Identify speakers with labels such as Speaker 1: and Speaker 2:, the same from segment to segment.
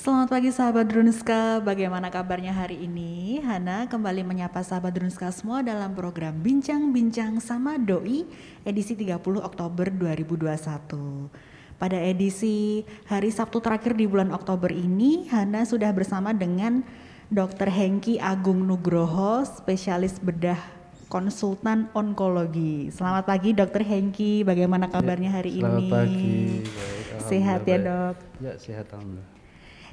Speaker 1: Selamat pagi sahabat Drunska, bagaimana kabarnya hari ini? Hana kembali menyapa sahabat Drunska semua dalam program Bincang-Bincang sama Doi edisi 30 Oktober 2021. Pada edisi hari Sabtu terakhir di bulan Oktober ini, Hana sudah bersama dengan Dr. Hengki Agung Nugroho, spesialis bedah konsultan onkologi. Selamat pagi Dr. Hengki, bagaimana kabarnya hari
Speaker 2: Selamat
Speaker 1: ini?
Speaker 2: pagi, baik.
Speaker 1: Sehat ya dok?
Speaker 2: Ya, sehat alhamdulillah.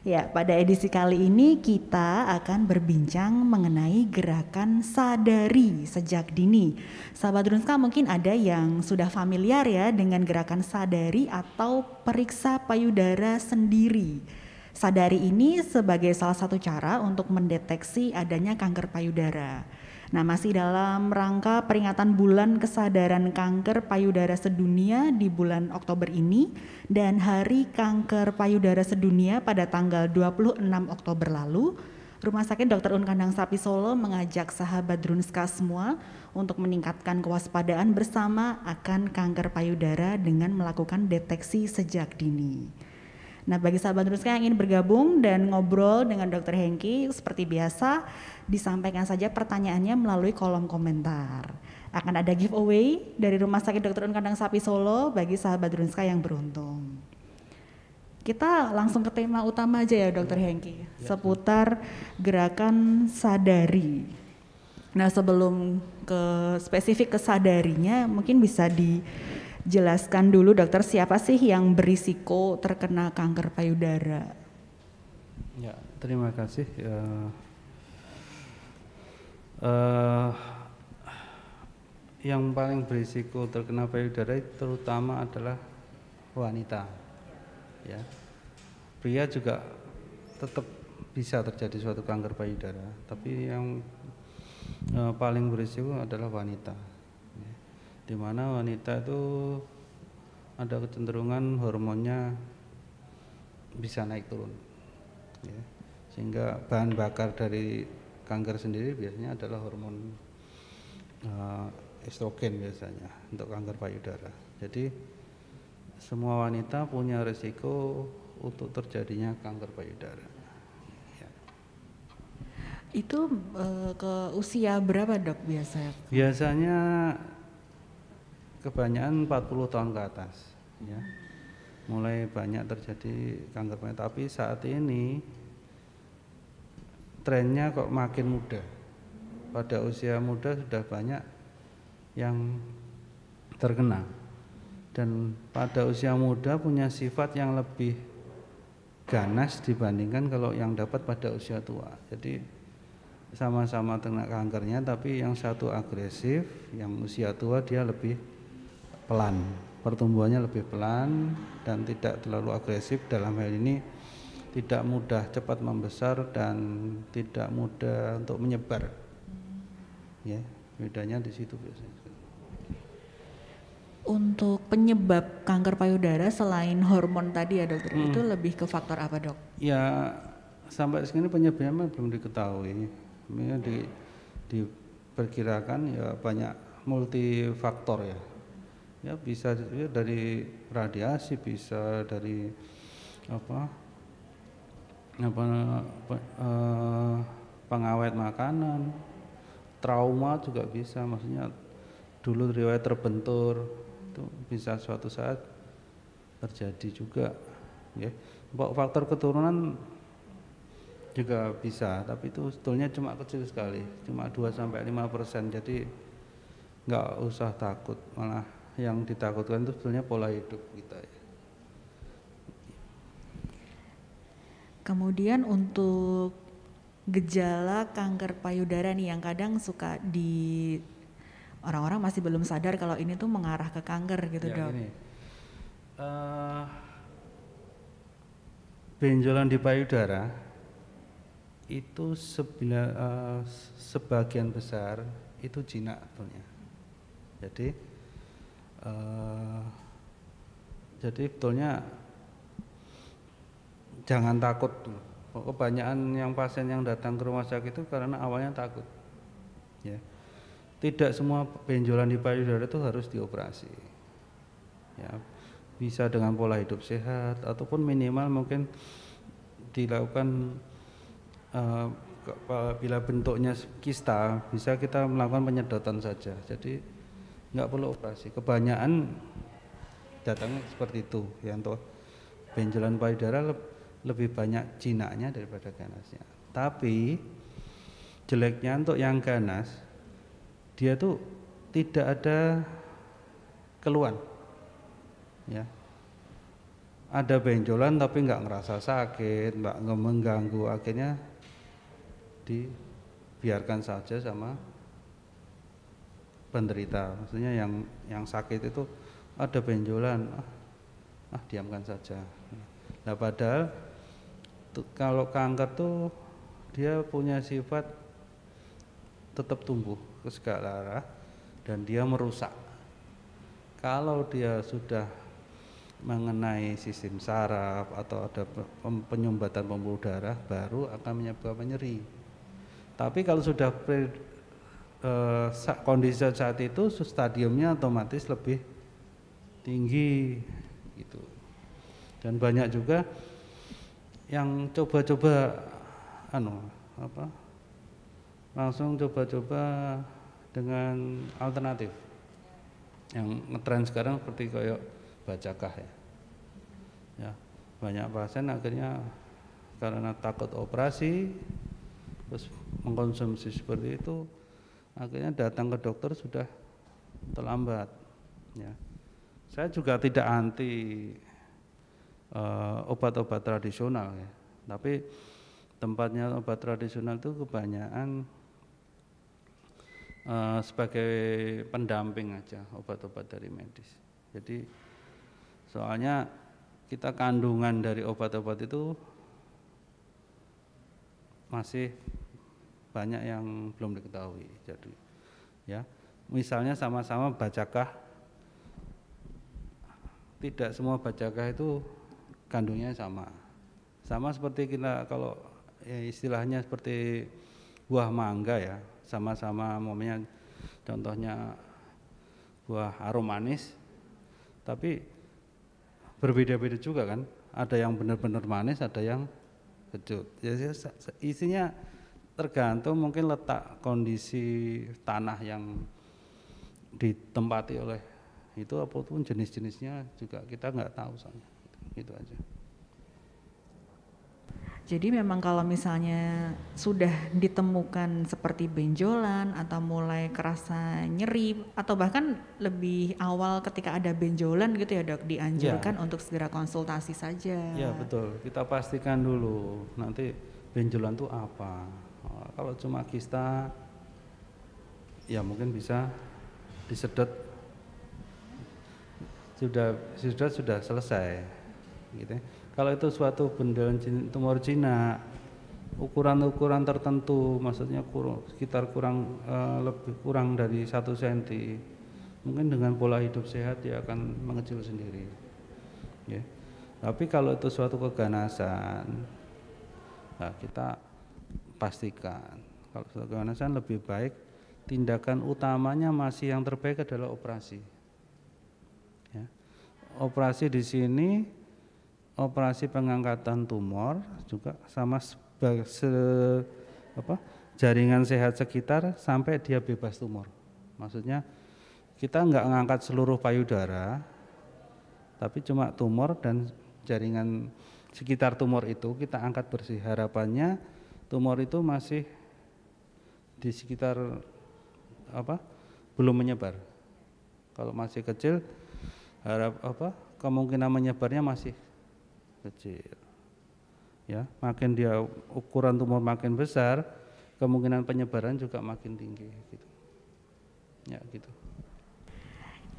Speaker 1: Ya, pada edisi kali ini kita akan berbincang mengenai gerakan sadari sejak dini. Sahabat Drunska mungkin ada yang sudah familiar ya dengan gerakan sadari atau periksa payudara sendiri. Sadari ini sebagai salah satu cara untuk mendeteksi adanya kanker payudara. Nah, masih dalam rangka peringatan bulan kesadaran kanker payudara sedunia di bulan Oktober ini dan Hari Kanker Payudara Sedunia pada tanggal 26 Oktober lalu, Rumah Sakit Dr. Un Kandang Sapi Solo mengajak sahabat Drunska semua untuk meningkatkan kewaspadaan bersama akan kanker payudara dengan melakukan deteksi sejak dini. Nah, bagi sahabat Drunska yang ingin bergabung dan ngobrol dengan Dr. Hengki, seperti biasa, disampaikan saja pertanyaannya melalui kolom komentar. Akan ada giveaway dari Rumah Sakit Dr. Un Kandang Sapi Solo bagi sahabat Drunska yang beruntung. Kita langsung ke tema utama aja ya Dr. Hengki, seputar gerakan sadari. Nah, sebelum ke spesifik ke sadarinya, mungkin bisa dijelaskan dulu dokter, siapa sih yang berisiko terkena kanker payudara?
Speaker 2: Ya, terima kasih. Yang paling berisiko terkena payudara terutama adalah wanita. Ya, pria juga tetap bisa terjadi suatu kanker payudara, tapi yang paling berisiko adalah wanita. Ya, di mana wanita itu ada kecenderungan hormonnya bisa naik turun. Ya, sehingga bahan bakar dari kanker sendiri biasanya adalah hormon estrogen biasanya untuk kanker payudara. Jadi semua wanita punya risiko untuk terjadinya kanker payudara. Ya.
Speaker 1: Itu ke usia berapa dok biasanya?
Speaker 2: Biasanya kebanyakan 40 tahun ke atas. Ya. Mulai banyak terjadi kanker payudara. Tapi saat ini trennya kok makin muda. Pada usia muda sudah banyak yang terkena. Dan pada usia muda punya sifat yang lebih ganas dibandingkan kalau yang dapat pada usia tua. Jadi sama-sama kena kankernya, tapi yang satu agresif, yang usia tua dia lebih pelan, pertumbuhannya lebih pelan dan tidak terlalu agresif. Dalam hal ini tidak mudah cepat membesar dan tidak mudah untuk menyebar. Ya, bedanya di situ biasanya.
Speaker 1: Untuk penyebab kanker payudara selain hormon tadi ya dokter, itu lebih ke faktor apa dok?
Speaker 2: Ya, sampai segini penyebabnya belum diketahui. Ini diperkirakan ya banyak multifaktor ya. Ya bisa ya dari radiasi, bisa dari pengawet makanan, trauma juga bisa. Maksudnya dulu riwayat terbentur itu bisa suatu saat terjadi juga. Ya, faktor keturunan juga bisa, tapi itu sebetulnya cuma kecil sekali, cuma 2-5%. Jadi nggak usah takut, malah yang ditakutkan itu sebetulnya pola hidup kita ya.
Speaker 1: Kemudian untuk gejala kanker payudara nih yang kadang suka di orang-orang masih belum sadar kalau ini tuh mengarah ke kanker gitu
Speaker 2: Ya,
Speaker 1: dok.
Speaker 2: gini. Benjolan di payudara itu sebagian besar itu jinak sebetulnya. Jadi sebetulnya jangan takut. Kebanyakan yang pasien yang datang ke rumah sakit itu karena awalnya takut. Ya. Tidak semua benjolan di payudara itu harus dioperasi. Ya, bisa dengan pola hidup sehat ataupun minimal mungkin dilakukan bila bentuknya kista, bisa kita melakukan penyedotan saja. Jadi nggak perlu operasi. Kebanyakan datangnya seperti itu, ya. Untuk benjolan payudara lebih banyak jinaknya daripada ganasnya. Tapi jeleknya untuk yang ganas, dia tuh tidak ada keluhan, ya. Ada benjolan tapi nggak ngerasa sakit, nggak mengganggu, akhirnya dibiarkan saja sama penderita. Maksudnya yang sakit itu ada benjolan, diamkan saja. Nah, padahal kalau kanker tuh dia punya sifat tetap tumbuh ke segala arah dan dia merusak. Kalau dia sudah mengenai sistem saraf atau ada penyumbatan pembuluh darah, baru akan menyebabkan nyeri. Tapi kalau sudah kondisi saat itu, stadiumnya otomatis lebih tinggi gitu. Dan banyak juga yang coba-coba langsung coba-coba dengan alternatif. Yang ngetren sekarang seperti kayak bacakah, ya. Banyak pasien akhirnya karena takut operasi terus mengkonsumsi seperti itu, akhirnya datang ke dokter sudah terlambat, ya. Saya juga tidak anti obat-obat tradisional, ya, tapi tempatnya obat tradisional itu kebanyakan sebagai pendamping aja obat-obat dari medis. Jadi soalnya kita kandungan dari obat-obat itu masih banyak yang belum diketahui. Jadi, ya, misalnya sama-sama bacakah, tidak semua bacakah itu kandungnya sama. Sama seperti kita kalau istilahnya seperti buah mangga, ya, sama-sama momennya contohnya buah arum manis, tapi berbeda-beda juga kan, ada yang benar-benar manis, ada yang kecut. Jadi isinya tergantung mungkin letak kondisi tanah yang ditempati oleh itu, apapun jenis-jenisnya juga kita nggak tahu soalnya. Gitu aja.
Speaker 1: Jadi memang kalau misalnya sudah ditemukan seperti benjolan atau mulai kerasa nyeri atau bahkan lebih awal ketika ada benjolan gitu ya dok, dianjurkan untuk segera konsultasi saja.
Speaker 2: Ya betul, kita pastikan dulu nanti benjolan itu apa. Kalau cuma kista ya mungkin bisa disedot, sudah selesai gitu. Kalau itu suatu benjolan tumor jinak, ukuran-ukuran tertentu, maksudnya sekitar lebih kurang dari 1 cm, mungkin dengan pola hidup sehat dia akan mengecil sendiri. Ya. Tapi kalau itu suatu keganasan, nah kita pastikan kalau suatu keganasan lebih baik tindakan utamanya masih yang terbaik adalah operasi. Ya. Operasi di sini operasi pengangkatan tumor juga sama jaringan sehat sekitar sampai dia bebas tumor. Maksudnya kita nggak ngangkat seluruh payudara, tapi cuma tumor dan jaringan sekitar tumor itu kita angkat bersih. Harapannya tumor itu masih di sekitar belum menyebar. Kalau masih kecil, kemungkinan menyebarnya masih kecil, ya. Makin dia ukuran tumor makin besar, kemungkinan penyebaran juga makin tinggi, gitu. Ya, gitu.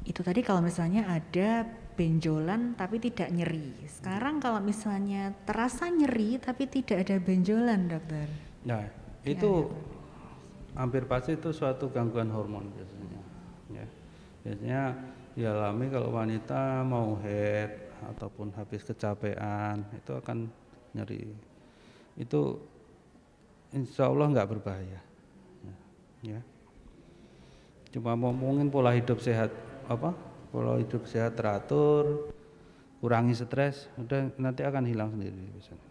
Speaker 1: Itu tadi kalau misalnya ada benjolan tapi tidak nyeri. Sekarang kalau misalnya terasa nyeri tapi tidak ada benjolan, dokter.
Speaker 2: Nah, itu hampir pasti itu suatu gangguan hormon biasanya. Ya. Biasanya dialami kalau wanita mau head ataupun habis kecapean itu akan nyeri. Itu insya Allah nggak berbahaya, ya. Cuma ngomongin pola hidup sehat, pola hidup sehat teratur, kurangi stres, udah nanti akan hilang sendiri biasanya.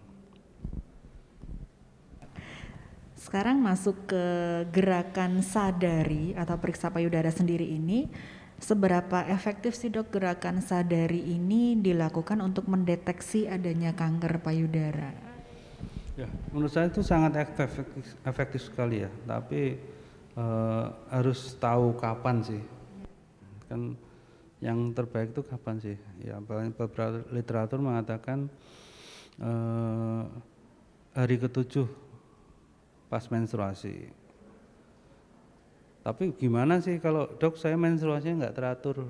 Speaker 1: Sekarang masuk ke gerakan sadari atau periksa payudara sendiri ini, seberapa efektif sih dok gerakan sadari ini dilakukan untuk mendeteksi adanya kanker payudara?
Speaker 2: Ya, menurut saya itu sangat efektif sekali ya, tapi harus tahu kapan sih. Kan yang terbaik itu kapan sih? Ya, beberapa literatur mengatakan hari ke-7 pas menstruasi. Tapi gimana sih kalau dok saya menstruasinya nggak teratur?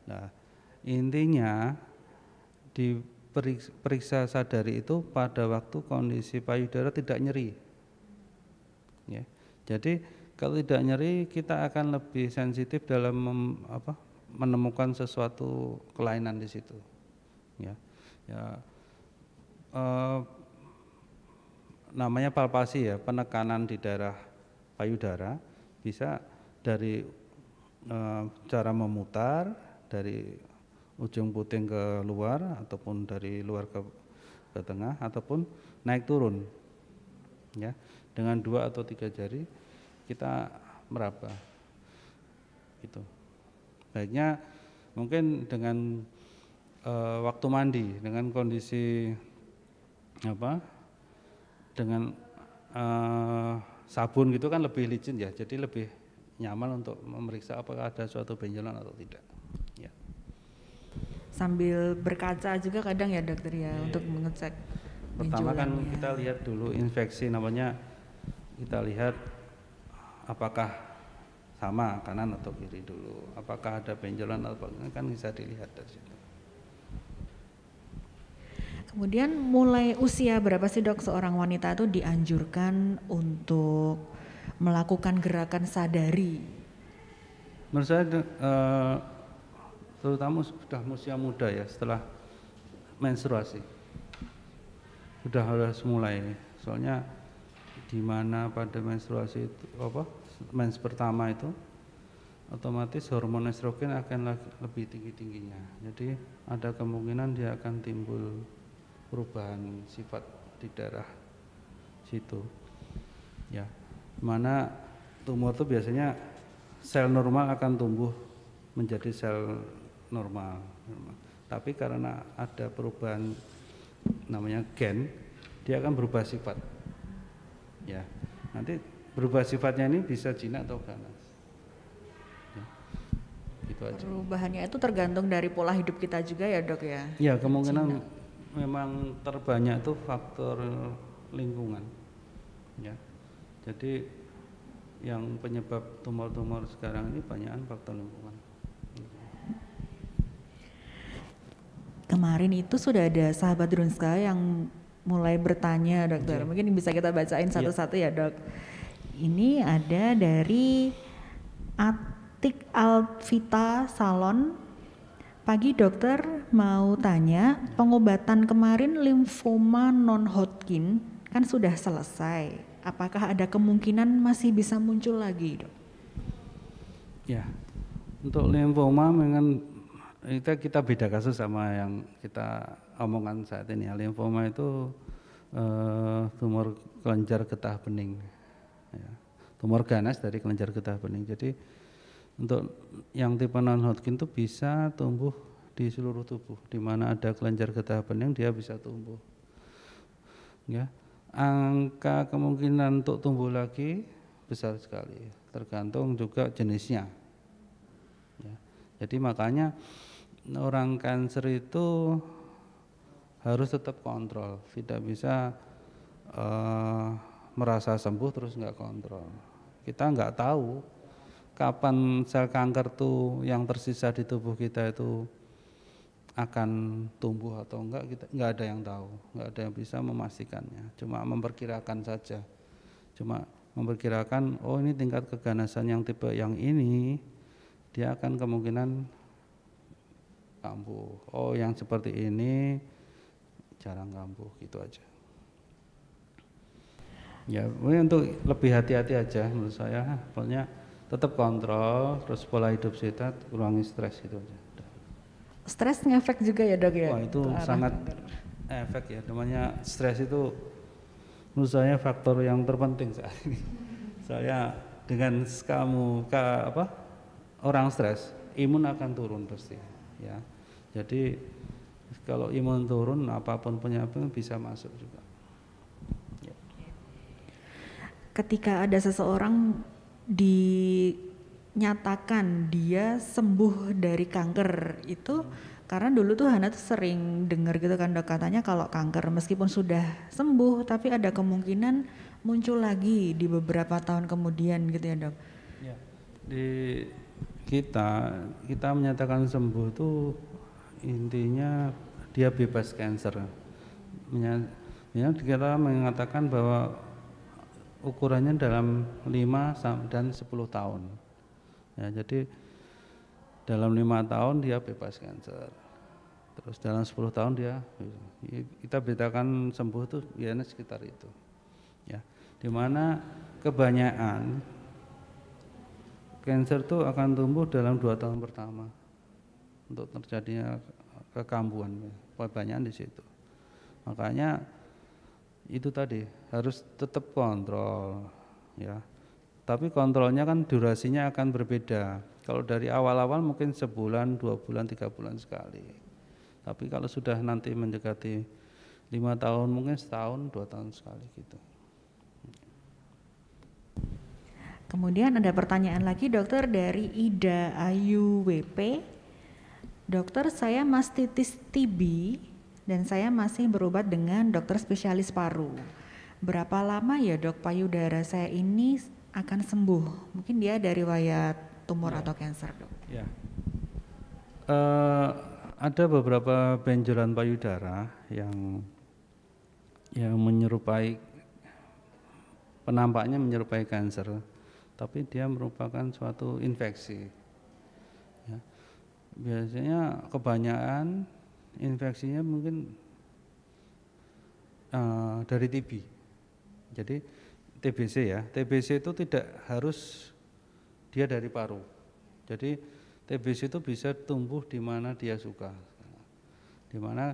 Speaker 2: Nah, intinya diperiksa sadari itu pada waktu kondisi payudara tidak nyeri. Ya. Jadi kalau tidak nyeri kita akan lebih sensitif dalam menemukan sesuatu kelainan di situ. Ya. Namanya palpasi ya, penekanan di daerah payudara bisa dari cara memutar dari ujung puting ke luar ataupun dari luar ke tengah ataupun naik turun ya, dengan 2 atau 3 jari kita meraba itu. Baiknya mungkin dengan waktu mandi dengan kondisi dengan sabun gitu kan lebih licin ya, jadi lebih nyaman untuk memeriksa apakah ada suatu benjolan atau tidak ya.
Speaker 1: Sambil berkaca juga kadang ya dokter ya, untuk mengecek
Speaker 2: pertama kan kita lihat dulu infeksi namanya, kita lihat apakah sama kanan atau kiri dulu, apakah ada benjolan atau kan bisa dilihat dari situ.
Speaker 1: Kemudian mulai usia berapa sih dok seorang wanita itu dianjurkan untuk melakukan gerakan sadari?
Speaker 2: Menurut saya terutama sudah usia muda ya, setelah menstruasi sudah harus mulai. Soalnya di mana pada menstruasi itu mens pertama itu otomatis hormon estrogen akan lebih tinggi-tingginya. Jadi ada kemungkinan dia akan timbul perubahan sifat di daerah situ ya, mana tumor itu biasanya sel normal akan tumbuh menjadi sel normal, tapi karena ada perubahan namanya gen, dia akan berubah sifat ya. Nanti berubah sifatnya ini bisa jinak atau ganas ya, gitu aja.
Speaker 1: Perubahannya itu tergantung dari pola hidup kita juga ya dok ya?
Speaker 2: Ya, kemungkinan memang terbanyak itu faktor lingkungan ya. Jadi yang penyebab tumor-tumor sekarang ini banyakan faktor lingkungan.
Speaker 1: Kemarin itu sudah ada sahabat Drunska yang mulai bertanya dokter, mungkin bisa kita bacain satu-satu ya dok. Ini ada dari Atik Alvita Salon. Pagi dokter, mau tanya, pengobatan kemarin limfoma non-Hodgkin kan sudah selesai. Apakah ada kemungkinan masih bisa muncul lagi dok?
Speaker 2: Ya, untuk limfoma memang kita beda kasus sama yang kita omongan saat ini ya. Limfoma itu tumor kelenjar getah bening ya. Tumor ganas dari kelenjar getah bening. Jadi untuk yang tipe non-Hodgkin itu bisa tumbuh di seluruh tubuh, di mana ada kelenjar getah bening dia bisa tumbuh. Ya, angka kemungkinan untuk tumbuh lagi besar sekali, tergantung juga jenisnya. Ya, jadi makanya orang kanker itu harus tetap kontrol, tidak bisa merasa sembuh terus nggak kontrol. Kita nggak tahu kapan sel kanker tuh yang tersisa di tubuh kita itu akan tumbuh atau enggak, kita enggak ada yang tahu, enggak ada yang bisa memastikannya, cuma memperkirakan saja. Cuma memperkirakan, oh ini tingkat keganasan yang tipe yang ini dia akan kemungkinan kambuh. Oh yang seperti ini jarang kambuh, gitu aja. Ya, untuk lebih hati-hati aja menurut saya, pokoknya tetap kontrol, terus pola hidup sehat, kurangi stres itu aja.
Speaker 1: Stres ngefek juga ya dok ya?
Speaker 2: Wah itu sangat efek ya, namanya stres itu menurut saya faktor yang terpenting saat ini. Saya dengan orang stres, imun akan turun pasti, ya. Jadi kalau imun turun, apapun penyakit bisa masuk juga. Ya.
Speaker 1: Ketika ada seseorang dinyatakan dia sembuh dari kanker itu, karena dulu tuh Hana tuh sering dengar gitu kan dok, katanya kalau kanker meskipun sudah sembuh tapi ada kemungkinan muncul lagi di beberapa tahun kemudian gitu ya dok.
Speaker 2: Ya. Di kita menyatakan sembuh tuh intinya dia bebas kanker. Kita mengatakan bahwa ukurannya dalam 5 dan 10 tahun. Ya, jadi dalam 5 tahun dia bebas kanker. Terus dalam 10 tahun kita bedakan sembuh itu ya sekitar itu. Ya. Dimana kebanyakan kanker itu akan tumbuh dalam 2 tahun pertama untuk terjadinya kekambuhan, kebanyakan di situ. Makanya itu tadi harus tetap kontrol, ya. Tapi kontrolnya kan durasinya akan berbeda. Kalau dari awal-awal mungkin sebulan, 2 bulan, 3 bulan sekali. Tapi kalau sudah nanti mendekati 5 tahun mungkin setahun, 2 tahun sekali gitu.
Speaker 1: Kemudian ada pertanyaan lagi dokter dari Ida Ayu WP. Dokter, saya mastitis TB dan saya masih berobat dengan dokter spesialis paru. Berapa lama ya dok payudara saya ini akan sembuh? Mungkin dia dari riwayat tumor atau kanker dok.
Speaker 2: Ya. Ada beberapa benjolan payudara yang menyerupai, penampaknya menyerupai kanker, tapi dia merupakan suatu infeksi. Ya. Biasanya kebanyakan infeksinya mungkin dari TB. Jadi TBC ya, TBC itu tidak harus dia dari paru. Jadi TBC itu bisa tumbuh di mana dia suka, di mana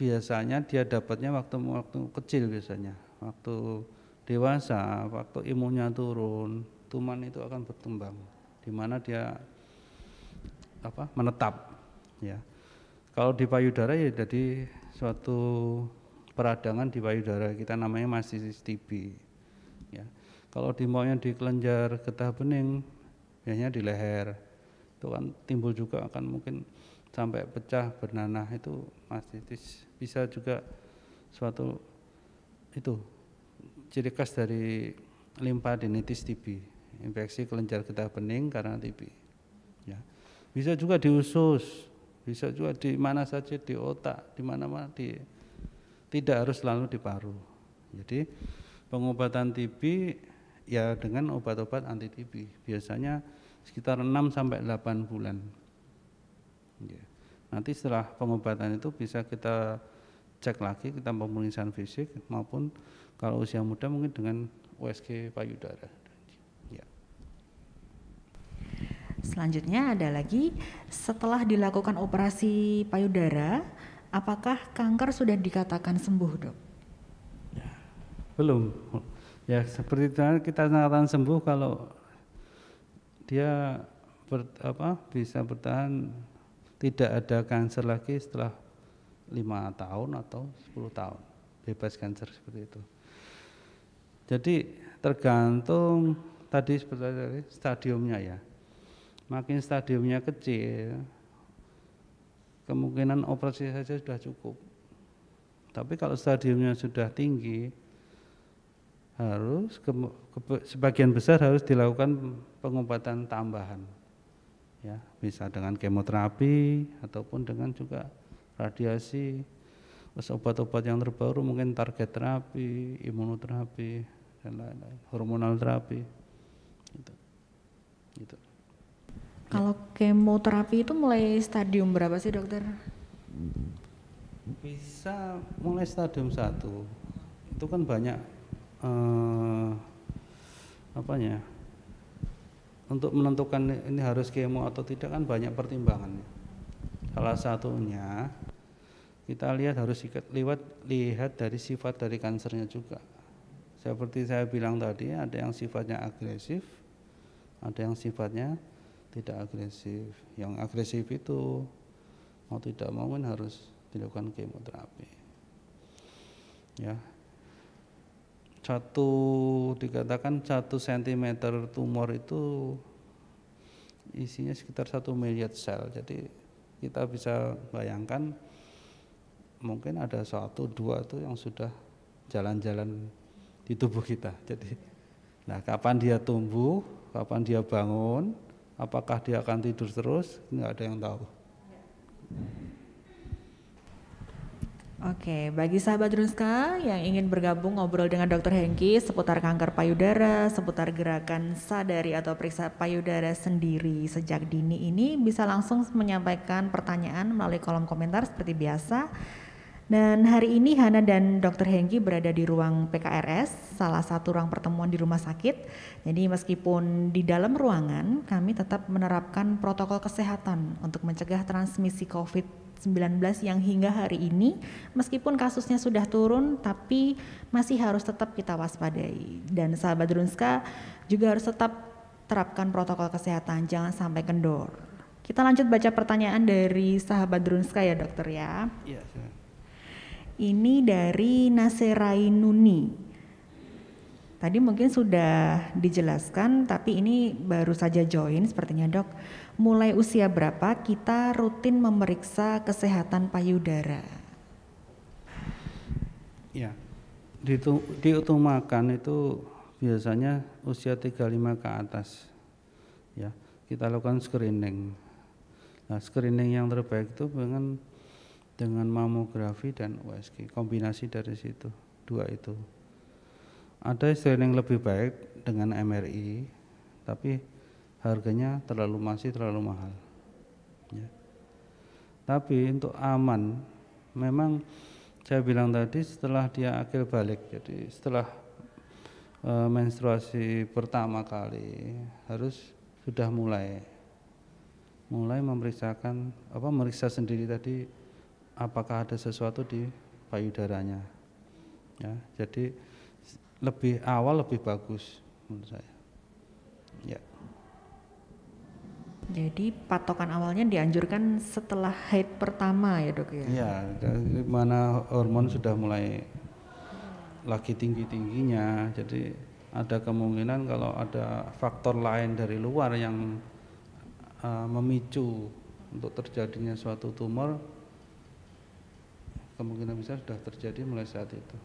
Speaker 2: biasanya dia dapatnya waktu kecil biasanya, waktu dewasa, waktu imunnya turun, tuman itu akan berkembang, di mana dia menetap, ya. Kalau di payudara ya jadi suatu peradangan di payudara, kita namanya mastitis TB, ya. Kalau maunya di kelenjar getah bening, biasanya di leher, itu kan timbul juga akan mungkin sampai pecah bernanah, itu mastitis. Bisa juga suatu itu ciri khas dari limfadenitis TB, infeksi kelenjar getah bening karena TB, ya. Bisa juga di usus, bisa juga di mana saja, di otak, di mana-mana, tidak harus selalu di paru. Jadi pengobatan TB ya dengan obat-obat anti TB, biasanya sekitar 6 sampai 8 bulan. Ya. Nanti setelah pengobatan itu bisa kita cek lagi, kita pemeriksaan fisik maupun kalau usia muda mungkin dengan USG payudara. Ya.
Speaker 1: Selanjutnya ada lagi, setelah dilakukan operasi payudara, apakah kanker sudah dikatakan sembuh dok?
Speaker 2: Ya, belum. Ya seperti itu kita nyatakan sembuh kalau dia bisa bertahan, tidak ada kanker lagi setelah 5 tahun atau 10 tahun, bebas kanker seperti itu. Jadi tergantung tadi seperti stadiumnya ya. Makin stadiumnya kecil, kemungkinan operasi saja sudah cukup. Tapi kalau stadiumnya sudah tinggi, harus sebagian besar harus dilakukan pengobatan tambahan. Ya, bisa dengan kemoterapi ataupun dengan juga radiasi. Terus obat-obat yang terbaru mungkin target terapi, imunoterapi dan lain-lain, hormonal terapi. Gitu.
Speaker 1: Kalau kemoterapi itu mulai stadium berapa sih dokter?
Speaker 2: Bisa mulai stadium 1. Itu kan banyak untuk menentukan ini harus kemo atau tidak kan banyak pertimbangannya. Salah satunya kita lihat dari sifat dari kansernya juga. Seperti saya bilang tadi, ada yang sifatnya agresif, ada yang sifatnya tidak agresif. Yang agresif itu mau tidak mau kan harus dilakukan kemoterapi. Ya, dikatakan 1 cm tumor itu isinya sekitar 1 miliar sel. Jadi kita bisa bayangkan mungkin ada 1-2 itu yang sudah jalan-jalan di tubuh kita. Jadi, nah kapan dia tumbuh, kapan dia bangun, apakah dia akan tidur terus, nggak ada yang tahu.
Speaker 1: Oke, bagi sahabat Drunska yang ingin bergabung ngobrol dengan Dr. Hengki seputar kanker payudara, seputar gerakan sadari atau periksa payudara sendiri sejak dini ini, bisa langsung menyampaikan pertanyaan melalui kolom komentar seperti biasa. Dan hari ini Hana dan Dr. Hengki berada di ruang PKRS, salah satu ruang pertemuan di rumah sakit. Jadi meskipun di dalam ruangan, kami tetap menerapkan protokol kesehatan untuk mencegah transmisi COVID-19 yang hingga hari ini, meskipun kasusnya sudah turun, tapi masih harus tetap kita waspadai. Dan sahabat Drunska juga harus tetap terapkan protokol kesehatan, jangan sampai kendor. Kita lanjut baca pertanyaan dari sahabat Drunska ya dokter ya.
Speaker 2: Iya,
Speaker 1: Ini dari Naserainuni. Tadi mungkin sudah dijelaskan, tapi ini baru saja join sepertinya dok. Mulai usia berapa kita rutin memeriksa kesehatan payudara?
Speaker 2: Ya, diutamakan itu biasanya usia 35 ke atas. Ya, kita lakukan screening. Nah, screening yang terbaik itu dengan mamografi dan USG, kombinasi dari situ, 2 itu. Ada screening lebih baik dengan MRI, tapi harganya masih terlalu mahal. Ya. Tapi untuk aman, memang saya bilang tadi setelah dia akil balik, jadi setelah menstruasi pertama kali harus sudah mulai meriksa sendiri tadi apakah ada sesuatu di payudaranya. Ya, jadi lebih awal lebih bagus menurut saya. Ya.
Speaker 1: Jadi patokan awalnya dianjurkan setelah haid pertama ya dok ya?
Speaker 2: Iya, dari mana hormon sudah mulai lagi tinggi-tingginya, jadi ada kemungkinan kalau ada faktor lain dari luar yang memicu untuk terjadinya suatu tumor, kemungkinan besar sudah terjadi mulai saat itu.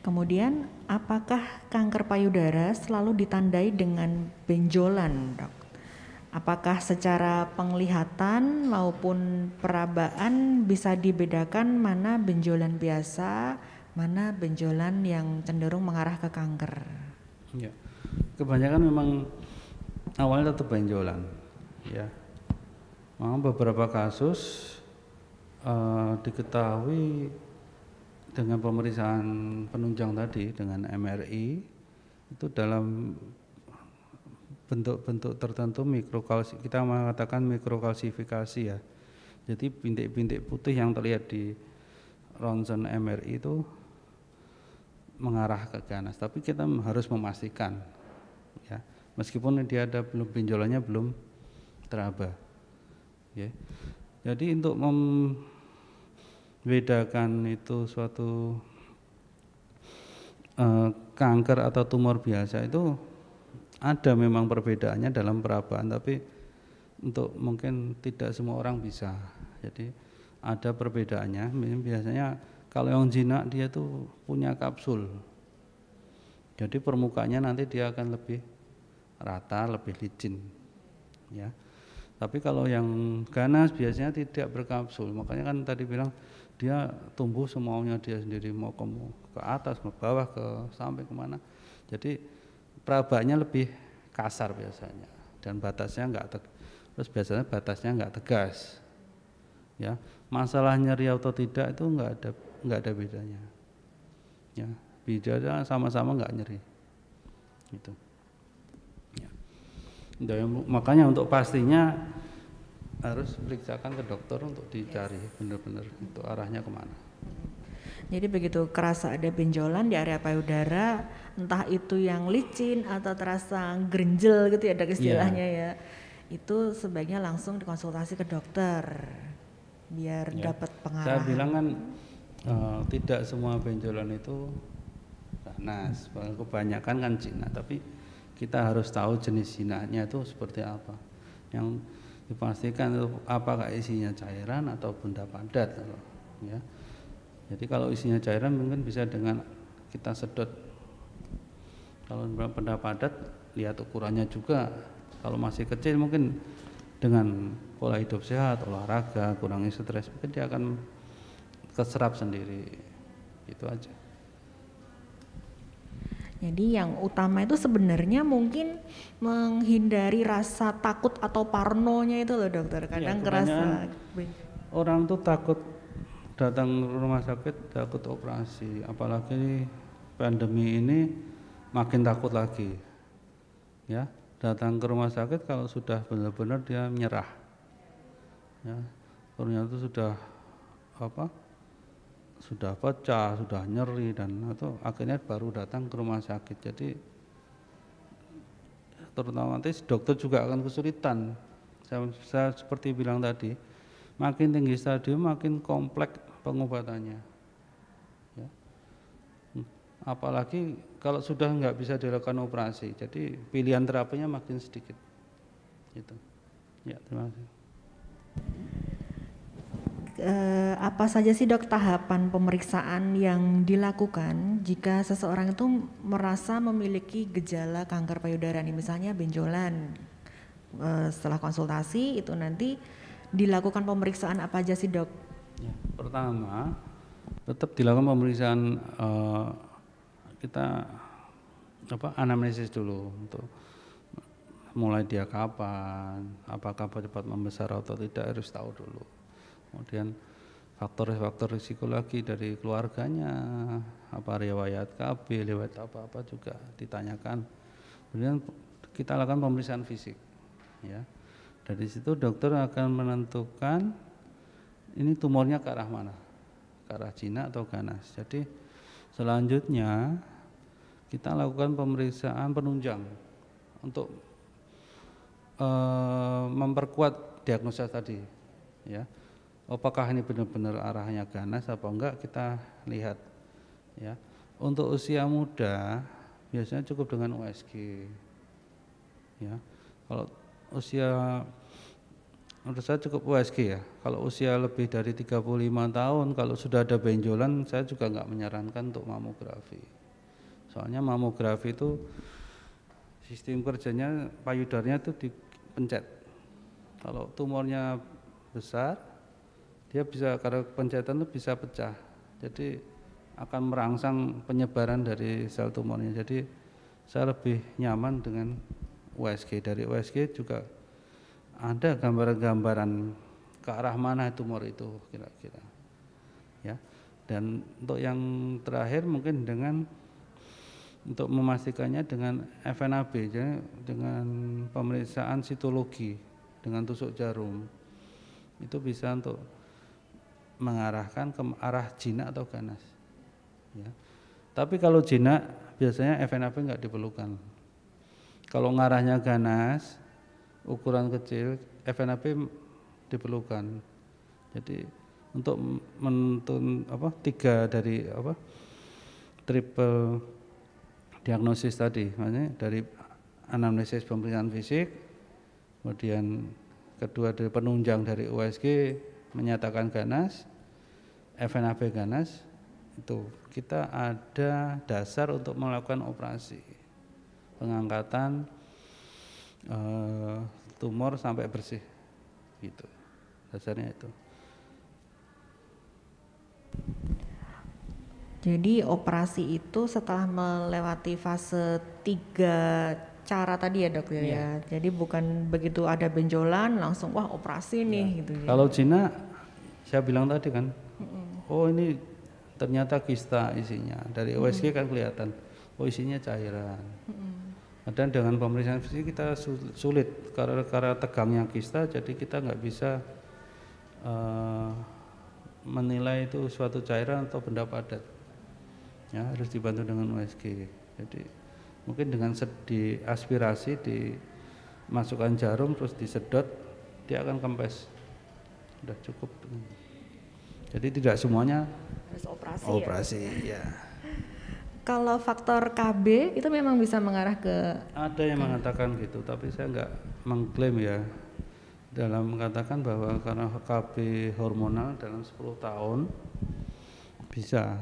Speaker 1: Kemudian, apakah kanker payudara selalu ditandai dengan benjolan, dok? Apakah secara penglihatan maupun perabaan bisa dibedakan mana benjolan biasa, mana benjolan yang cenderung mengarah ke kanker?
Speaker 2: Ya, kebanyakan memang awalnya tetap benjolan, ya. Memang beberapa kasus diketahui dengan pemeriksaan penunjang tadi dengan MRI itu dalam bentuk-bentuk tertentu kita mengatakan mikrokalsifikasi ya. Jadi bintik-bintik putih yang terlihat di ronsen MRI itu mengarah ke ganas, tapi kita harus memastikan ya, meskipun dia ada benjolannya belum teraba. Ya. Jadi untuk membedakan itu suatu kanker atau tumor biasa itu ada memang perbedaannya dalam perabaan, tapi untuk mungkin tidak semua orang bisa. Jadi ada perbedaannya. Biasanya kalau yang jinak dia tuh punya kapsul. Jadi permukaannya nanti dia akan lebih rata, lebih licin. Ya. Tapi kalau yang ganas biasanya tidak berkapsul, makanya kan tadi bilang dia tumbuh semaunya dia sendiri, mau ke atas, ke bawah, ke sampai kemana. Jadi perabaannya lebih kasar biasanya dan batasnya biasanya batasnya nggak tegas. Ya, masalah nyeri atau tidak itu nggak ada bedanya. Ya, bedanya sama-sama nggak nyeri. Gitu. Makanya untuk pastinya harus periksakan ke dokter untuk dicari benar-benar itu arahnya kemana.
Speaker 1: Jadi begitu kerasa ada benjolan di area payudara, entah itu yang licin atau terasa grenjel gitu ya dok istilahnya ya, itu sebaiknya langsung dikonsultasi ke dokter biar dapat pengarahan.
Speaker 2: Saya bilang kan tidak semua benjolan itu ganas, kebanyakan kan jinak, tapi kita harus tahu jenis jinaknya itu seperti apa. Yang dipastikan itu apakah isinya cairan atau benda padat, ya. Jadi kalau isinya cairan mungkin bisa dengan kita sedot. Kalau benda padat lihat ukurannya juga. Kalau masih kecil mungkin dengan pola hidup sehat, olahraga, kurangi stres, mungkin dia akan keserap sendiri. Itu aja.
Speaker 1: Jadi yang utama itu sebenarnya mungkin menghindari rasa takut atau parnonya itu loh dokter. Kadang kerasa
Speaker 2: orang tuh takut datang ke rumah sakit, takut operasi, apalagi pandemi ini makin takut lagi. Ya, datang ke rumah sakit kalau sudah benar-benar dia menyerah. Ya, ternyata sudah sudah pecah, sudah nyeri dan itu akhirnya baru datang ke rumah sakit. Jadi terutama nanti dokter juga akan kesulitan. Saya seperti bilang tadi, makin tinggi stadium makin kompleks pengobatannya. Ya. Apalagi kalau sudah nggak bisa dilakukan operasi, jadi pilihan terapinya makin sedikit. Gitu. Ya, terima kasih.
Speaker 1: Apa saja sih dok tahapan pemeriksaan yang dilakukan jika seseorang itu merasa memiliki gejala kanker payudara nih, misalnya benjolan, setelah konsultasi itu nanti dilakukan pemeriksaan apa aja sih dok?
Speaker 2: Ya, pertama tetap dilakukan pemeriksaan kita anamnesis dulu untuk mulai dia kapan, apakah cepat membesar atau tidak harus tahu dulu. Kemudian faktor-faktor risiko lagi dari keluarganya, apa riwayat KB, riwayat apa-apa juga ditanyakan. Kemudian kita lakukan pemeriksaan fisik, ya. Dari situ dokter akan menentukan ini tumornya ke arah mana, ke arah jinak atau ganas. Jadi selanjutnya kita lakukan pemeriksaan penunjang untuk memperkuat diagnosa tadi, ya. Apakah ini benar-benar arahnya ganas apa enggak kita lihat, ya. Untuk usia muda biasanya cukup dengan USG, ya. Kalau usia menurut saya cukup USG ya. Kalau usia lebih dari 35 tahun kalau sudah ada benjolan saya juga enggak menyarankan untuk mamografi. Soalnya mamografi itu sistem kerjanya payudaranya itu dipencet. Kalau tumornya besar dia bisa karena pencetan itu bisa pecah, jadi akan merangsang penyebaran dari sel tumornya. Jadi saya lebih nyaman dengan USG. Dari USG juga ada gambaran-gambaran ke arah mana tumor itu kira-kira, ya. Dan untuk yang terakhir mungkin dengan untuk memastikannya dengan FNAB, jadi dengan pemeriksaan sitologi dengan tusuk jarum itu bisa untuk mengarahkan ke arah jinak atau ganas, ya. Tapi kalau jinak biasanya FNAB enggak diperlukan. Kalau ngarahnya ganas ukuran kecil FNAB diperlukan. Jadi untuk menentukan tiga dari triple diagnosis tadi, maksudnya dari anamnesis pemeriksaan fisik, kemudian kedua dari penunjang dari USG menyatakan ganas, FNAB ganas, itu kita ada dasar untuk melakukan operasi pengangkatan tumor sampai bersih, gitu. Dasarnya itu.
Speaker 1: Jadi operasi itu setelah melewati fase 3 cara tadi ya dok ya.
Speaker 2: Iya.
Speaker 1: Jadi bukan begitu ada benjolan langsung wah operasi nih gitu ya.
Speaker 2: Kalau jinak saya bilang tadi kan, oh ini ternyata kista isinya. Dari USG kan kelihatan, oh isinya cairan. Dan dengan pemeriksaan fisik kita sulit karena tegangnya kista, jadi kita nggak bisa menilai itu suatu cairan atau benda padat. Ya, harus dibantu dengan USG. Jadi mungkin dengan diaspirasi, dimasukkan jarum terus disedot, dia akan kempes. Sudah cukup. Jadi tidak semuanya
Speaker 3: harus
Speaker 2: operasi ya.
Speaker 1: Kalau faktor KB itu memang bisa mengarah ke...
Speaker 2: Ada yang mengatakan gitu, tapi saya nggak mengklaim ya. Dalam mengatakan bahwa karena KB hormonal dalam 10 tahun bisa.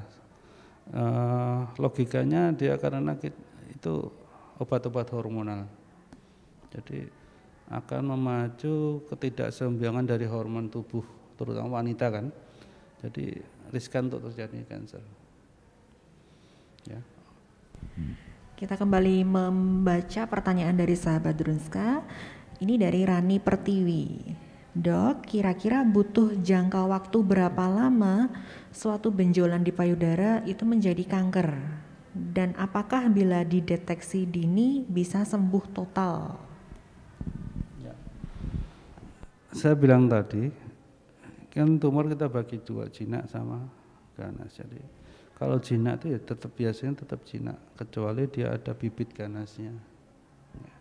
Speaker 2: Logikanya dia karena itu obat-obat hormonal. Jadi akan memacu ketidakseimbangan dari hormon tubuh, terutama wanita kan. Jadi riskan untuk terjadi kanker. Ya.
Speaker 1: Kita kembali membaca pertanyaan dari sahabat Drunska. Ini dari Rani Pertiwi. Dok, kira-kira butuh jangka waktu berapa lama suatu benjolan di payudara itu menjadi kanker? Dan apakah bila dideteksi dini bisa sembuh total?
Speaker 2: Ya. Saya bilang tadi, kan tumor kita bagi dua, jinak sama ganas. Jadi kalau jinak itu ya biasanya tetap jinak, kecuali dia ada bibit ganasnya. Ya.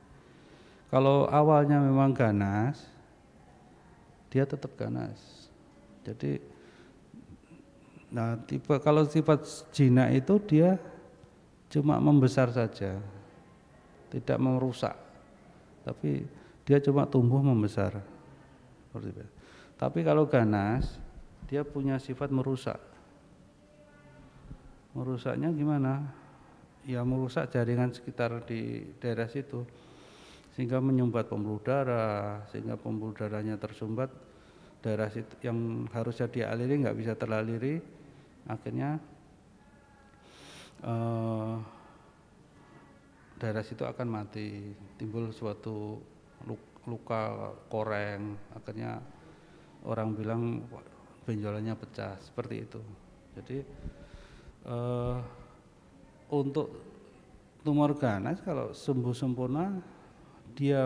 Speaker 2: Kalau awalnya memang ganas, dia tetap ganas. Jadi, kalau sifat jinak itu dia cuma membesar saja, tidak merusak, tapi dia cuma tumbuh membesar. Tapi kalau ganas, dia punya sifat merusak. Merusaknya gimana? Ya merusak jaringan sekitar di daerah situ, sehingga menyumbat pembuluh darah, sehingga pembuluh darahnya tersumbat, daerah situ yang harusnya dialiri nggak bisa teraliri, akhirnya daerah situ akan mati, timbul suatu luka koreng, akhirnya orang bilang benjolannya pecah, seperti itu. Jadi untuk tumor ganas kalau sembuh sempurna dia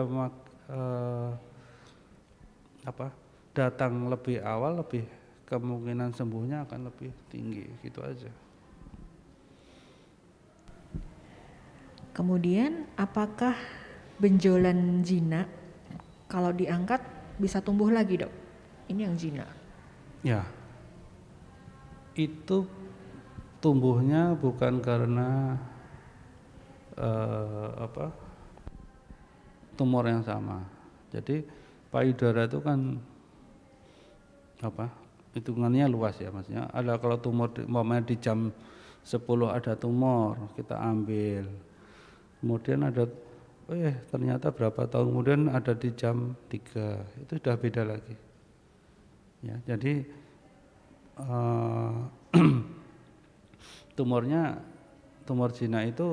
Speaker 2: datang lebih awal, lebih kemungkinan sembuhnya akan lebih tinggi, gitu aja.
Speaker 1: Kemudian apakah benjolan jinak kalau diangkat bisa tumbuh lagi, Dok? Ini yang jinak.
Speaker 2: Ya. Itu tumbuhnya bukan karena tumor yang sama. Jadi payudara itu kan hitungannya luas ya, maksudnya ada kalau tumor di jam 10 ada tumor, kita ambil. Kemudian ada ternyata berapa tahun kemudian ada di jam 3, itu sudah beda lagi. Ya, jadi tumor jinak itu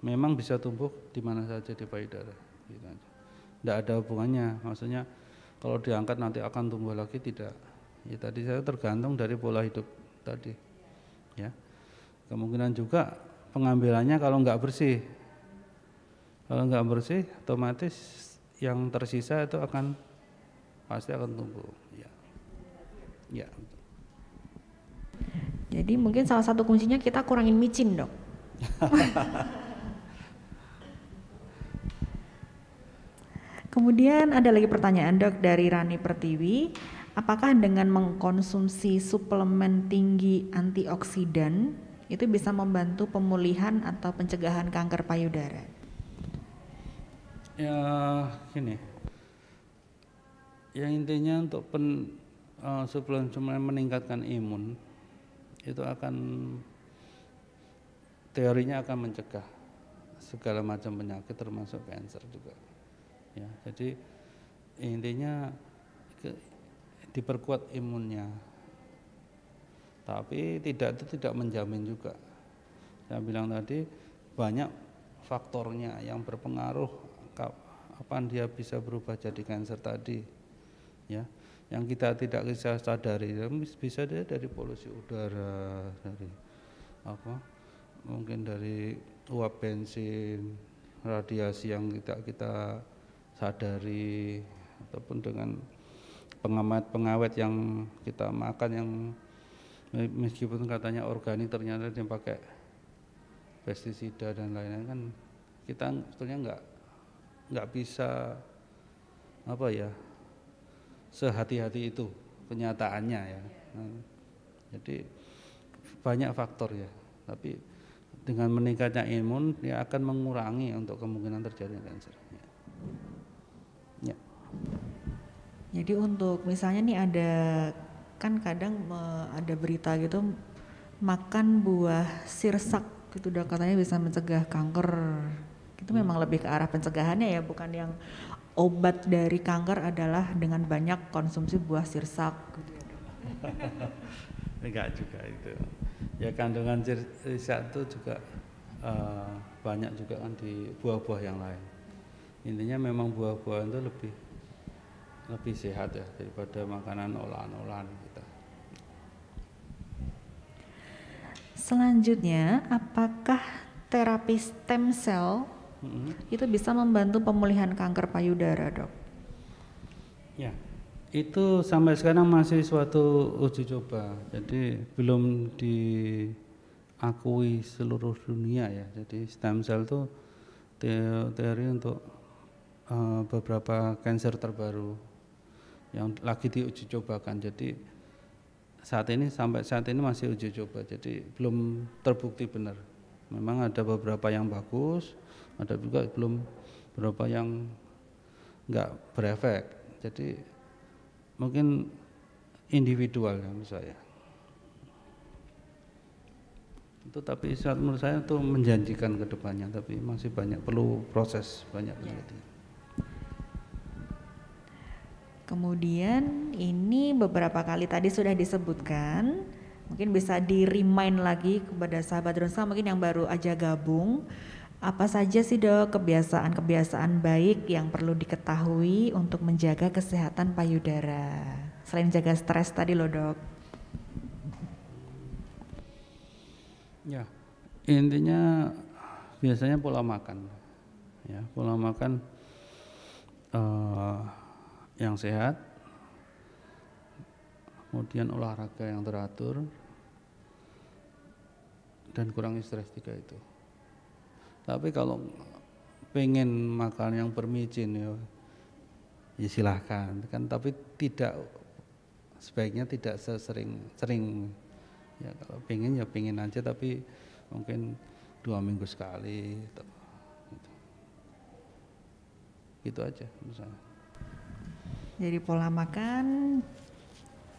Speaker 2: memang bisa tumbuh di mana saja di payudara. Tidak ada hubungannya, maksudnya kalau diangkat nanti akan tumbuh lagi, tidak. Ya tadi saya tergantung dari pola hidup tadi. Ya, kemungkinan juga pengambilannya kalau nggak bersih. Kalau nggak bersih, otomatis yang tersisa itu pasti akan tumbuh. Ya. Ya.
Speaker 1: Jadi mungkin salah satu kuncinya kita kurangin micin, Dok. Kemudian ada lagi pertanyaan, Dok, dari Rani Pertiwi. Apakah dengan mengkonsumsi suplemen tinggi antioksidan itu bisa membantu pemulihan atau pencegahan kanker payudara?
Speaker 2: Ya gini, yang intinya untuk suplemen meningkatkan imun itu teorinya akan mencegah segala macam penyakit termasuk kanker juga. Ya, jadi intinya diperkuat imunnya, tapi itu tidak menjamin juga. Saya bilang tadi banyak faktornya yang berpengaruh kapan dia bisa berubah jadi kanker tadi, ya. Yang kita tidak bisa sadari, bisa dari polusi udara, dari mungkin dari uap bensin, radiasi yang tidak kita sadari, ataupun dengan pengawet yang kita makan yang meskipun katanya organik ternyata dia pakai pestisida dan lain-lain, kan kita sebetulnya nggak bisa apa ya sehati-hati itu kenyataannya ya. Jadi banyak faktor ya, tapi dengan meningkatnya imun dia akan mengurangi untuk kemungkinan terjadinya kanker. Ya.
Speaker 1: Jadi untuk misalnya nih ada kan kadang ada berita gitu makan buah sirsak gitu dok, katanya bisa mencegah kanker. Itu memang lebih ke arah pencegahannya ya, bukan yang obat dari kanker adalah dengan banyak konsumsi buah sirsak gitu ya dok.
Speaker 2: Enggak juga itu. Ya kandungan sirsak itu juga banyak juga kan di buah-buah yang lain. Intinya memang buah-buahan itu lebih sehat ya daripada makanan olahan-olahan kita.
Speaker 1: Selanjutnya, apakah terapi stem cell itu bisa membantu pemulihan kanker payudara, dok?
Speaker 2: Ya, itu sampai sekarang masih suatu uji coba, jadi belum diakui seluruh dunia ya. Jadi stem cell itu teori untuk beberapa kanker terbaru yang lagi diuji cobakan. Jadi sampai saat ini masih uji coba, jadi belum terbukti benar. Memang ada beberapa yang bagus, ada juga belum beberapa yang enggak berefek. Jadi mungkin individual ya menurut saya. Itu tapi menurut saya itu menjanjikan ke depannya, tapi masih perlu proses banyak penelitian.
Speaker 1: Kemudian ini beberapa kali tadi sudah disebutkan, mungkin bisa di-remind lagi kepada sahabat Drunska mungkin yang baru aja gabung. Apa saja sih dok kebiasaan-kebiasaan baik yang perlu diketahui untuk menjaga kesehatan payudara? Selain jaga stres tadi loh dok.
Speaker 2: Ya, intinya biasanya pola makan. Ya, pola makan yang sehat, kemudian olahraga yang teratur, dan kurangi stres 3 itu. Tapi kalau pengen makan yang bermicin ya silahkan kan, tapi sebaiknya tidak sering ya. Kalau pengen ya pengen aja, tapi mungkin 2 minggu sekali gitu aja misalnya.
Speaker 1: Jadi pola makan,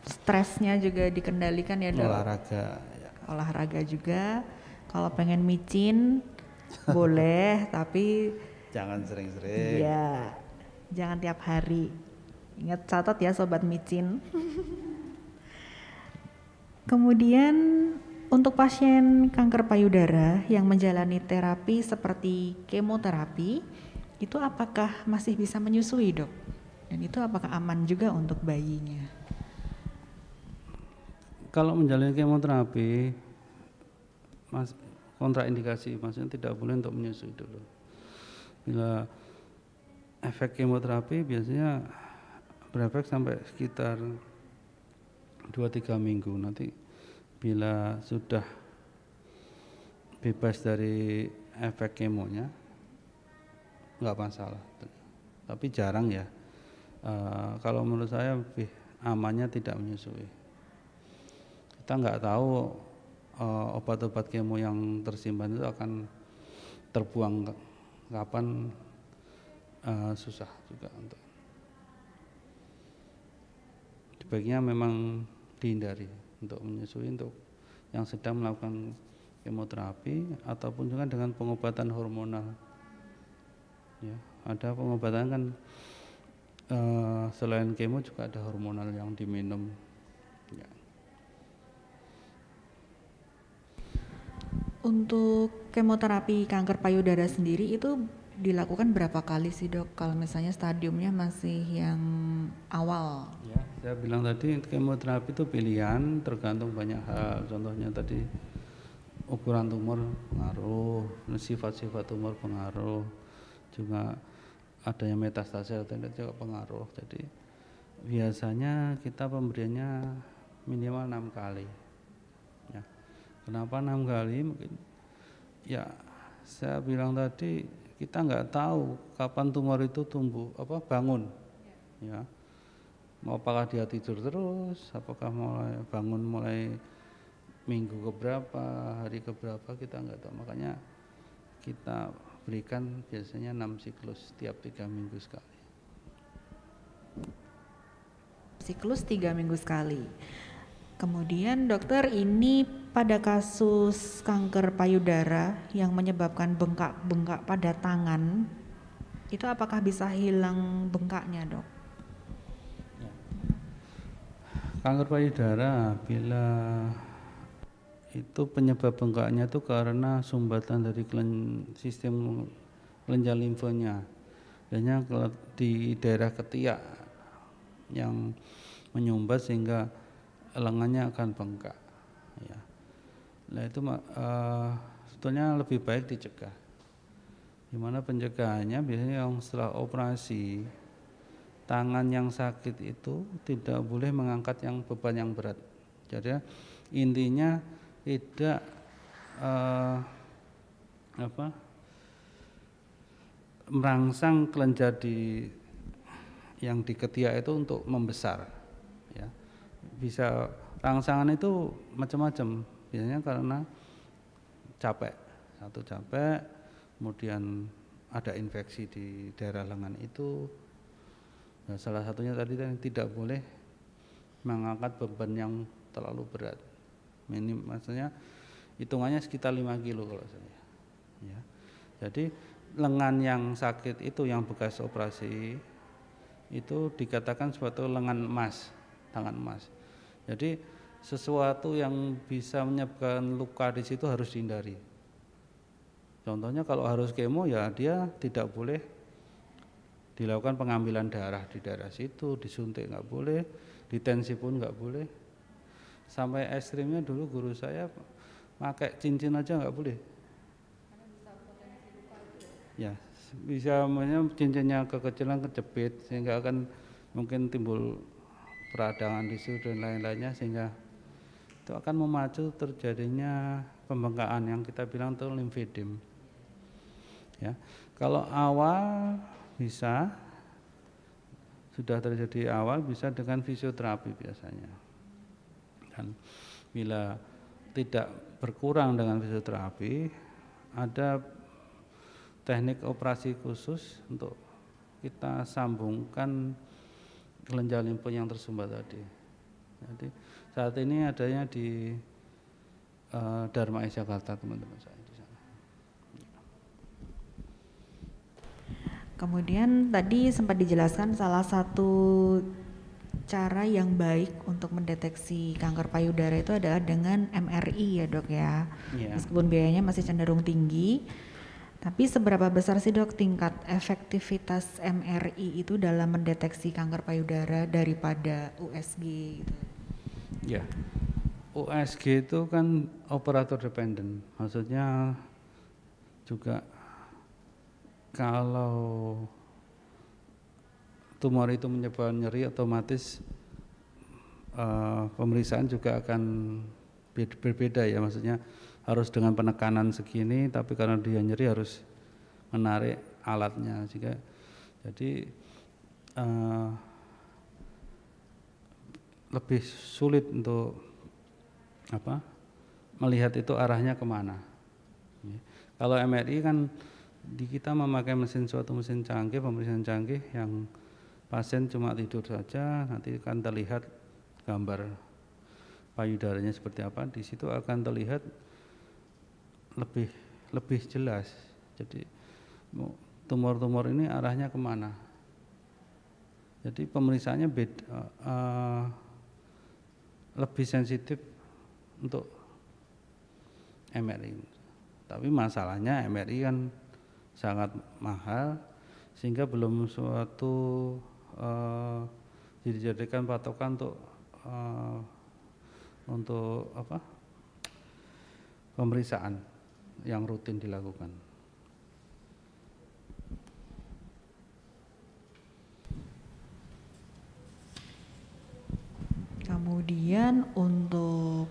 Speaker 1: stresnya juga dikendalikan ya dok.
Speaker 2: Olahraga ya.
Speaker 1: Olahraga juga. Kalau pengen micin boleh, tapi
Speaker 2: jangan sering-sering.
Speaker 1: Iya, jangan tiap hari. Ingat, catat ya sobat micin. Kemudian untuk pasien kanker payudara yang menjalani terapi seperti kemoterapi, itu apakah masih bisa menyusui dok? Dan itu apakah aman juga untuk bayinya?
Speaker 2: Kalau menjalani kemoterapi, kontraindikasi, maksudnya tidak boleh untuk menyusui dulu. Bila efek kemoterapi biasanya berefek sampai sekitar 2-3 minggu. Nanti bila sudah bebas dari efek kemonya, nggak masalah. Tapi jarang ya. Kalau menurut saya lebih amannya tidak menyusui. Kita nggak tahu obat-obat kemo yang tersimpan itu akan terbuang kapan, susah juga untuk. Sebaiknya memang dihindari untuk menyusui untuk yang sedang melakukan kemoterapi ataupun juga dengan pengobatan hormonal. Ya, ada pengobatan kan selain kemo juga ada hormonal yang diminum. Ya.
Speaker 1: Untuk kemoterapi kanker payudara sendiri itu dilakukan berapa kali sih dok? Kalau misalnya stadiumnya masih yang awal?
Speaker 2: Ya, saya bilang tadi kemoterapi itu pilihan tergantung banyak hal. Contohnya tadi ukuran tumor pengaruh, sifat-sifat tumor pengaruh, juga adanya metastase atau tidak juga pengaruh. Jadi biasanya kita pemberiannya minimal 6 kali. Ya. Kenapa 6 kali? Mungkin ya saya bilang tadi kita nggak tahu kapan tumor itu tumbuh bangun. Ya. Apakah dia tidur terus? Apakah mulai bangun mulai minggu keberapa, hari keberapa, kita nggak tahu. Makanya kita berikan biasanya 6 siklus tiap 3 minggu sekali.
Speaker 1: Siklus 3 minggu sekali. Kemudian dokter, ini pada kasus kanker payudara yang menyebabkan bengkak-bengkak pada tangan, itu apakah bisa hilang bengkaknya, dok?
Speaker 2: Kanker payudara bila itu penyebab bengkaknya itu karena sumbatan dari sistem kelenjar limfonya. Biasanya di daerah ketiak yang menyumbat sehingga lengannya akan bengkak. Ya. Nah itu sebetulnya lebih baik dicegah. Gimana pencegahannya? Biasanya yang setelah operasi tangan yang sakit itu tidak boleh mengangkat yang beban yang berat. Jadi intinya tidak merangsang kelenjar yang di ketiak itu untuk membesar. Ya. Bisa rangsangan itu macam-macam. Biasanya karena capek, kemudian ada infeksi di daerah lengan itu. Nah, salah satunya tadi tidak boleh mengangkat beban yang terlalu berat. Maksudnya hitungannya sekitar 5 kilo kalau saya. Ya. Jadi lengan yang sakit itu yang bekas operasi itu dikatakan suatu lengan emas, tangan emas. Jadi sesuatu yang bisa menyebabkan luka di situ harus dihindari. Contohnya kalau harus kemo ya dia tidak boleh dilakukan pengambilan darah di daerah situ, disuntik nggak boleh, ditensi pun nggak boleh. Sampai ekstrimnya dulu guru saya pakai cincin aja nggak boleh. Ya, bisa cincinnya kekecilan kejepit sehingga akan mungkin timbul peradangan di situ dan lain-lainnya, sehingga itu akan memacu terjadinya pembengkakan yang kita bilang itu limfedem. Ya, kalau awal bisa sudah terjadi awal bisa dengan fisioterapi biasanya. Dan bila tidak berkurang dengan fisioterapi, ada teknik operasi khusus untuk kita sambungkan kelenjar limfu yang tersumbat tadi. Jadi saat ini adanya di Dharma Jakarta teman-teman saya di sana.
Speaker 1: Kemudian tadi sempat dijelaskan salah satu cara yang baik untuk mendeteksi kanker payudara itu adalah dengan MRI ya dok ya. Yeah. Meskipun biayanya masih cenderung tinggi, tapi seberapa besar sih dok tingkat efektivitas MRI itu dalam mendeteksi kanker payudara daripada USG gitu?
Speaker 2: Ya, USG itu kan operator dependent, maksudnya juga kalau tumor itu menyebabkan nyeri, otomatis pemeriksaan juga akan berbeda ya, maksudnya harus dengan penekanan segini, tapi karena dia nyeri harus menarik alatnya juga. Jadi lebih sulit untuk melihat itu arahnya kemana. Kalau MRI kan di kita memakai suatu mesin canggih, pemeriksaan canggih yang pasien cuma tidur saja, nanti akan terlihat gambar payudaranya seperti apa. Di situ akan terlihat lebih jelas. Jadi tumor-tumor ini arahnya kemana. Jadi pemeriksaannya lebih sensitif untuk MRI. Tapi masalahnya MRI kan sangat mahal sehingga belum suatu dijadikan patokan untuk pemeriksaan yang rutin dilakukan.
Speaker 1: Kemudian untuk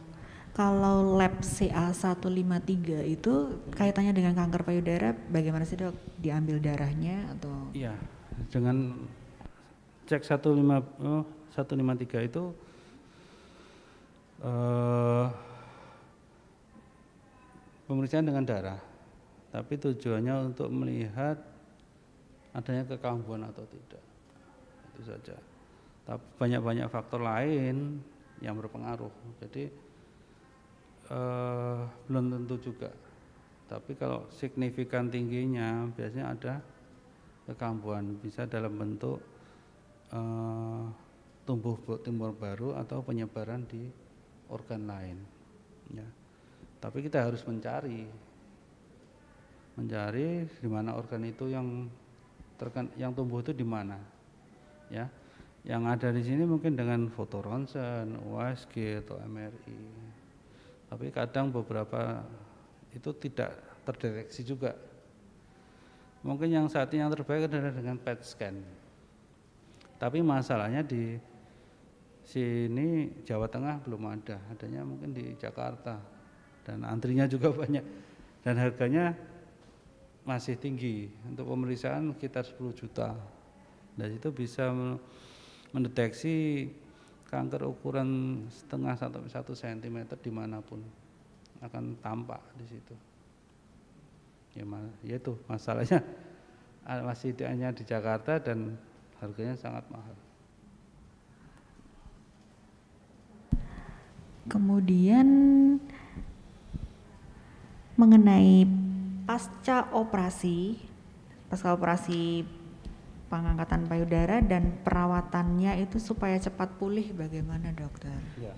Speaker 1: kalau lab CA153 itu kaitannya dengan kanker payudara bagaimana sih dok? Diambil darahnya atau?
Speaker 2: Iya, dengan cek 153 itu pemeriksaan dengan darah, tapi tujuannya untuk melihat adanya kekambuhan atau tidak, itu saja. Tapi banyak faktor lain yang berpengaruh, jadi belum tentu juga. Tapi kalau signifikan tingginya biasanya ada kekambuhan, bisa dalam bentuk tumor baru atau penyebaran di organ lain. Ya. Tapi kita harus mencari di mana organ itu yang tumbuh itu di mana, ya. Yang ada di sini mungkin dengan foto ronsen, USG atau MRI. Tapi kadang beberapa itu tidak terdeteksi juga. Mungkin yang saat ini yang terbaik adalah dengan PET scan. Tapi masalahnya di sini Jawa Tengah belum ada, adanya mungkin di Jakarta dan antrinya juga banyak dan harganya masih tinggi. Untuk pemeriksaan sekitar 10 juta. Dan itu bisa mendeteksi kanker ukuran setengah sampai 1 cm dimanapun akan tampak di situ. Ya itu masalahnya masih hanya di Jakarta dan harganya sangat mahal.
Speaker 1: Kemudian mengenai pasca operasi pengangkatan payudara dan perawatannya itu supaya cepat pulih bagaimana dokter?
Speaker 2: Ya.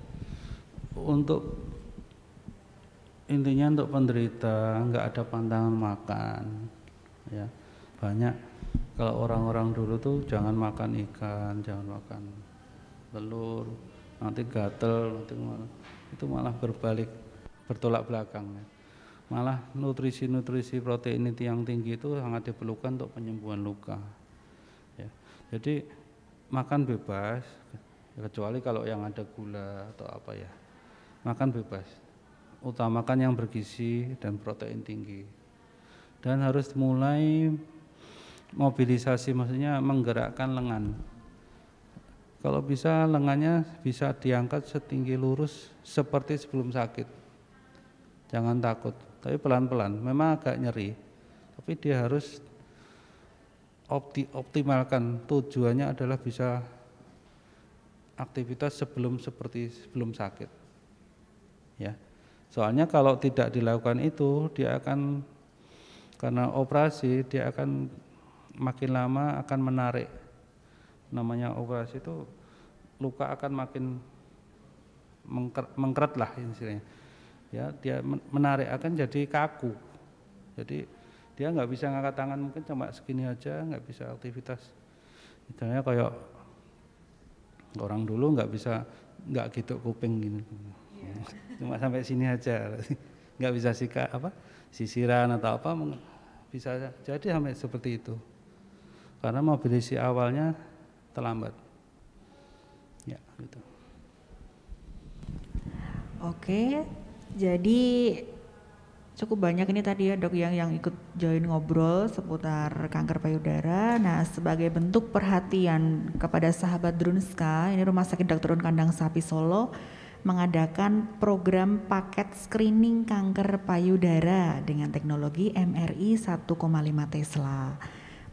Speaker 2: Intinya untuk penderita nggak ada pantangan makan, ya banyak. Kalau orang-orang dulu tuh jangan makan ikan, jangan makan telur, nanti gatel, itu malah bertolak belakang. Ya. Malah nutrisi protein itu yang tinggi itu sangat diperlukan untuk penyembuhan luka. Ya. Jadi makan bebas, kecuali kalau yang ada gula atau apa ya, makan bebas. Utamakan yang bergizi dan protein tinggi. Dan harus mulai mobilisasi, maksudnya menggerakkan lengan. Kalau bisa lengannya bisa diangkat setinggi lurus seperti sebelum sakit. Jangan takut, tapi pelan-pelan. Memang agak nyeri, tapi dia harus optimalkan. Tujuannya adalah bisa aktivitas sebelum sakit. Ya. Soalnya kalau tidak dilakukan itu, dia akan karena operasi dia akan makin lama akan menarik. Namanya operasi itu luka akan makin mengkeret lah istilahnya. Ya, dia menarik akan jadi kaku. Jadi dia nggak bisa ngangkat tangan, mungkin cuma segini aja, nggak bisa aktivitas. Misalnya kayak orang dulu nggak gitu kuping gini. Cuma sampai sini aja, nggak bisa sisiran atau apa, bisa jadi sampai seperti itu karena mobilisasi awalnya terlambat. Ya, gitu.
Speaker 1: Oke, jadi cukup banyak ini tadi ya dok yang ikut join ngobrol seputar kanker payudara. Nah, sebagai bentuk perhatian kepada sahabat Drunska, ini Rumah Sakit Dr. Kandang Sapi Solo mengadakan program paket screening kanker payudara dengan teknologi MRI 1,5 Tesla.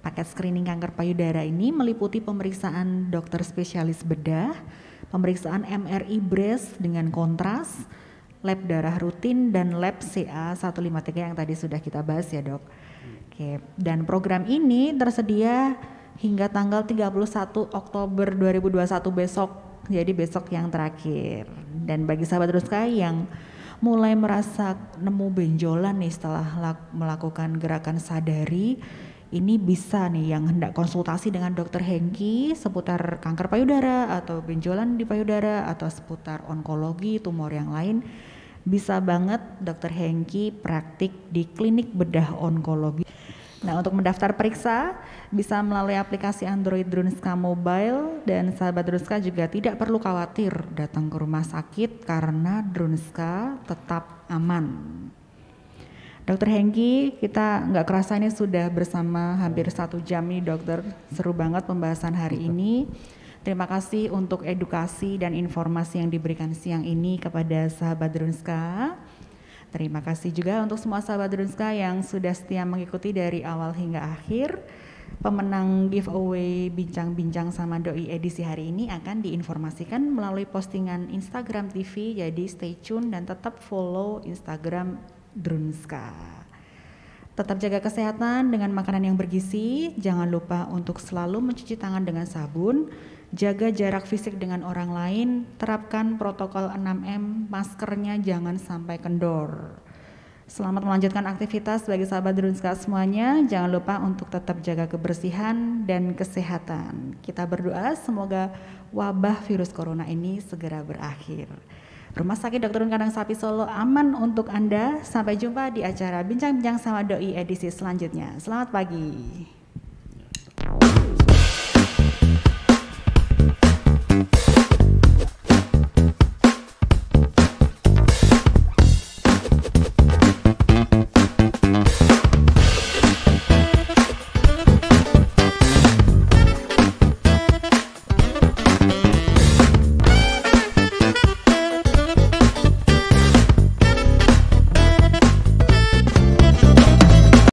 Speaker 1: Paket screening kanker payudara ini meliputi pemeriksaan dokter spesialis bedah, pemeriksaan MRI breast dengan kontras, lab darah rutin, dan lab CA153 yang tadi sudah kita bahas ya dok. Oke. Dan program ini tersedia hingga tanggal 31 Oktober 2021 besok. Jadi besok yang terakhir. Dan bagi sahabat Drunska yang mulai merasa nemu benjolan nih setelah melakukan gerakan sadari, ini bisa nih yang hendak konsultasi dengan Dr. Hengki seputar kanker payudara atau benjolan di payudara atau seputar onkologi, tumor yang lain, bisa banget Dr. Hengki praktik di klinik bedah onkologi. Nah, untuk mendaftar periksa bisa melalui aplikasi Android Drunska Mobile, dan sahabat Drunska juga tidak perlu khawatir datang ke rumah sakit karena Drunska tetap aman. Dokter Hengki, kita nggak kerasa ini sudah bersama hampir 1 jam nih dokter, seru banget pembahasan hari ini. Terima kasih untuk edukasi dan informasi yang diberikan siang ini kepada sahabat Drunska. Terima kasih juga untuk semua sahabat Drunska yang sudah setia mengikuti dari awal hingga akhir. Pemenang giveaway Bincang-Bincang sama Doi edisi hari ini akan diinformasikan melalui postingan Instagram TV, jadi stay tune dan tetap follow Instagram Drunska. Tetap jaga kesehatan dengan makanan yang bergizi, jangan lupa untuk selalu mencuci tangan dengan sabun, jaga jarak fisik dengan orang lain, terapkan protokol 6M, maskernya jangan sampai kendor. Selamat melanjutkan aktivitas bagi sahabat Drunska semuanya, jangan lupa untuk tetap jaga kebersihan dan kesehatan. Kita berdoa semoga wabah virus corona ini segera berakhir. Rumah Sakit Dr. Kandang Sapi Solo aman untuk Anda. Sampai jumpa di acara Bincang-Bincang sama Doi edisi selanjutnya. Selamat pagi.